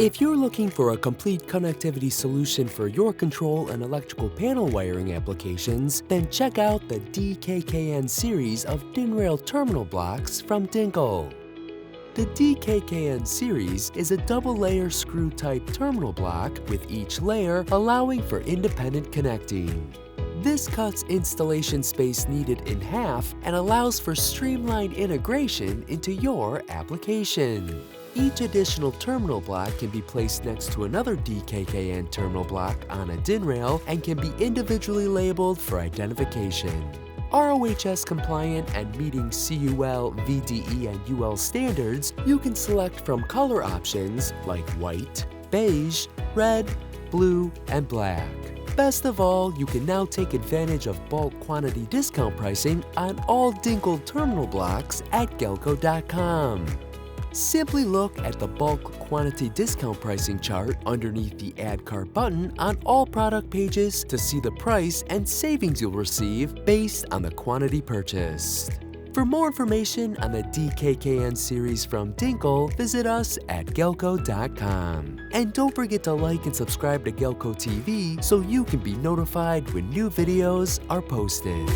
If you're looking for a complete connectivity solution for your control and electrical panel wiring applications, then check out the DKKN series of DIN-rail terminal blocks from Dinkle. The DKKN series is a double-layer screw-type terminal block, with each layer allowing for independent connecting. This cuts installation space needed in half and allows for streamlined integration into your application. Each additional terminal block can be placed next to another DKKN terminal block on a DIN rail and can be individually labeled for identification. RoHS compliant and meeting CUL, VDE, and UL standards, you can select from color options like white, beige, red, blue, and black. Best of all, you can now take advantage of bulk quantity discount pricing on all Dinkle terminal blocks at Galco.com. Simply look at the bulk quantity discount pricing chart underneath the Add Cart button on all product pages to see the price and savings you'll receive based on the quantity purchased. For more information on the DKKN series from Dinkle, visit us at Galco.com. And don't forget to like and subscribe to Galco TV so you can be notified when new videos are posted.